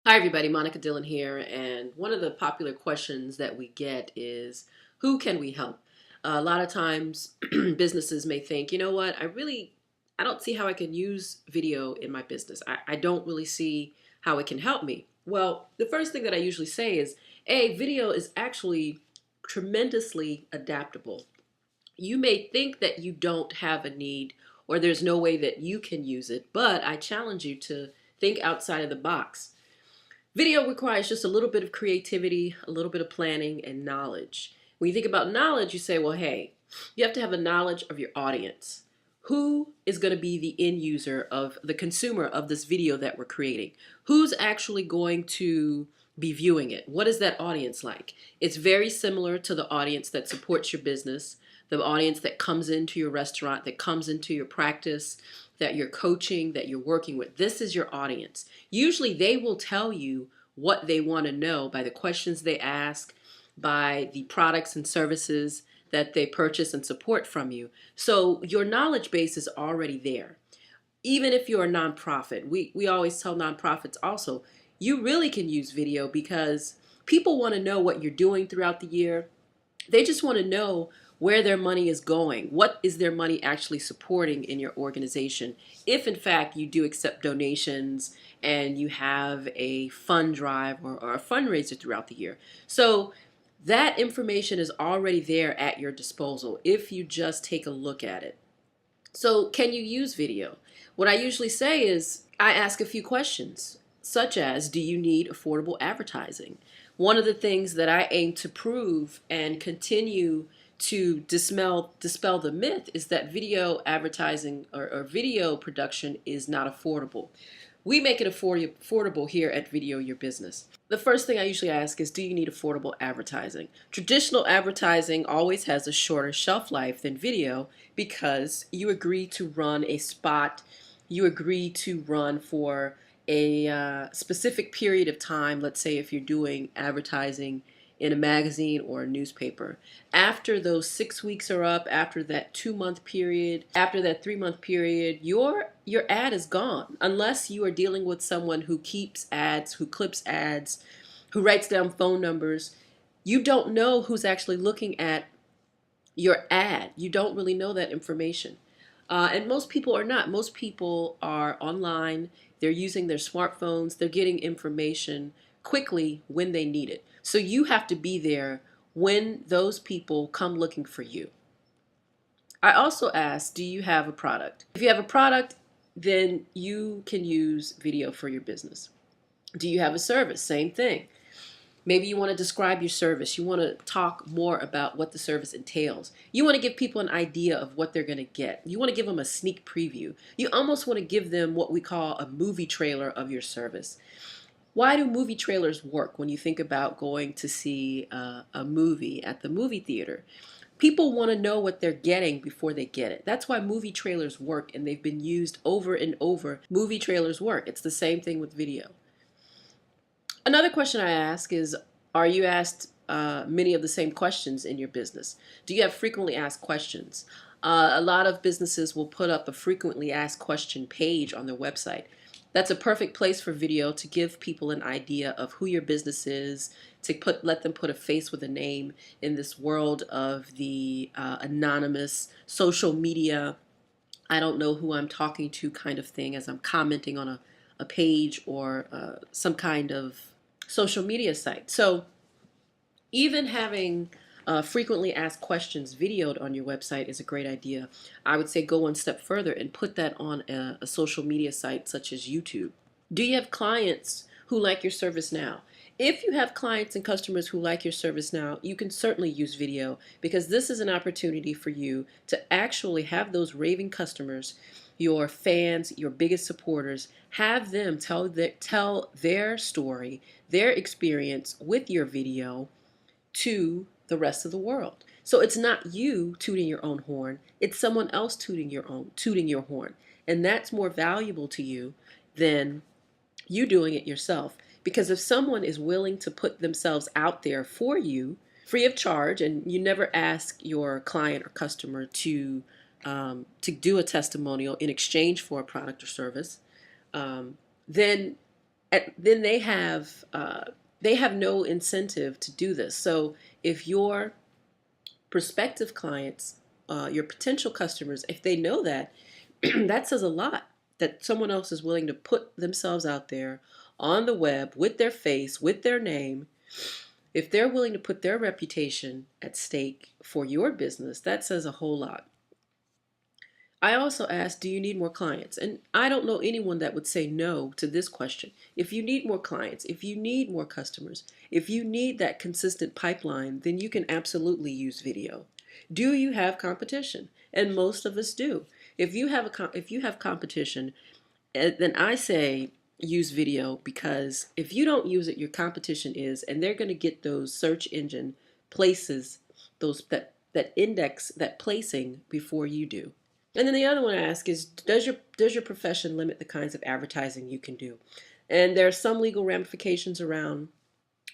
Hi everybody, Monica Dillon here, and one of the popular questions that we get is, who can we help? A lot of times businesses may think, you know what, I don't see how I can use video in my business. I don't really see how it can help me. Well, the first thing that I usually say is, video is actually tremendously adaptable. You may think that you don't have a need or there's no way that you can use it, but I challenge you to think outside of the box. Video requires just a little bit of creativity, a little bit of planning, and knowledge. When you think about knowledge, you say, well, hey, you have to have a knowledge of your audience. Who is going to be the end user of the consumer of this video that we're creating? Who's actually going to be viewing it? What is that audience like? It's very similar to the audience that supports your business, the audience that comes into your restaurant, that comes into your practice, that you're coaching, that you're working with. This is your audience. Usually they will tell you what they want to know by the questions they ask, by the products and services that they purchase and support from you. So your knowledge base is already there. Even if you're a nonprofit, we always tell nonprofits also, you really can use video because people want to know what you're doing throughout the year. They just want to know where their money is going. What is their money actually supporting in your organization? If in fact you do accept donations and you have a fund drive or a fundraiser throughout the year. So that information is already there at your disposal if you just take a look at it. So can you use video? What I usually say is I ask a few questions, such as, do you need affordable advertising? One of the things that I aim to prove and continue to dispel the myth is that video advertising or video production is not affordable. We make it affordable here at Video Your Business. The first thing I usually ask is, do you need affordable advertising? Traditional advertising always has a shorter shelf life than video because you agree to run a spot, you agree to run for a specific period of time. Let's say if you're doing advertising in a magazine or a newspaper. After those 6 weeks are up, after that 2-month period, after that 3-month period, your ad is gone. Unless you are dealing with someone who keeps ads, who clips ads, who writes down phone numbers, you don't know who's actually looking at your ad. You don't really know that information. And most people are not. Most people are online. They're using their smartphones. They're getting information quickly when they need it. So you have to be there when those people come looking for you. I also ask, do you have a product? If you have a product, then you can use video for your business. Do you have a service? Same thing. Maybe you want to describe your service. You want to talk more about what the service entails. You want to give people an idea of what they're going to get. You want to give them a sneak preview. You almost want to give them what we call a movie trailer of your service. Why do movie trailers work when you think about going to see a movie at the movie theater? People want to know what they're getting before they get it. That's why movie trailers work, and they've been used over and over. Movie trailers work. It's the same thing with video. Another question I ask is, are you asked many of the same questions in your business? Do you have frequently asked questions? A lot of businesses will put up a frequently asked question page on their website. That's a perfect place for video to give people an idea of who your business is, to let them put a face with a name in this world of the anonymous social media, I don't know who I'm talking to kind of thing as I'm commenting on a page or some kind of social media site. So even having frequently asked questions videoed on your website is a great idea. I would say go one step further and put that on a social media site such as YouTube. Do you have clients who like your service now? If you have clients and customers who like your service now, you can certainly use video because this is an opportunity for you to actually have those raving customers, your fans, your biggest supporters, have them tell their story, their experience with your video to the rest of the world. So it's not you tooting your own horn, it's someone else tooting your horn. And that's more valuable to you than you doing it yourself. Because if someone is willing to put themselves out there for you, free of charge, and you never ask your client or customer to do a testimonial in exchange for a product or service, then then they have no incentive to do this. So if your prospective clients, your potential customers, if they know that, that says a lot that someone else is willing to put themselves out there on the web with their face, with their name. If they're willing to put their reputation at stake for your business, that says a whole lot. I also asked, do you need more clients? And I don't know anyone that would say no to this question. If you need more clients, if you need more customers, if you need that consistent pipeline, then you can absolutely use video. Do you have competition? And most of us do. If you have competition, then I say use video, because if you don't use it, your competition is, and they're going to get those search engine places, those that index, that placing before you do. And then the other one I ask is, does your profession limit the kinds of advertising you can do? And there are some legal ramifications around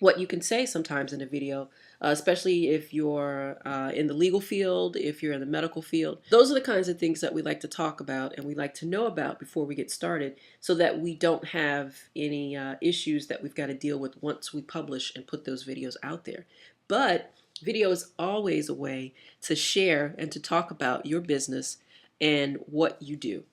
what you can say sometimes in a video, especially if you're in the legal field, if you're in the medical field. Those are the kinds of things that we like to talk about and we like to know about before we get started, so that we don't have any issues that we've got to deal with once we publish and put those videos out there. But video is always a way to share and to talk about your business and what you do.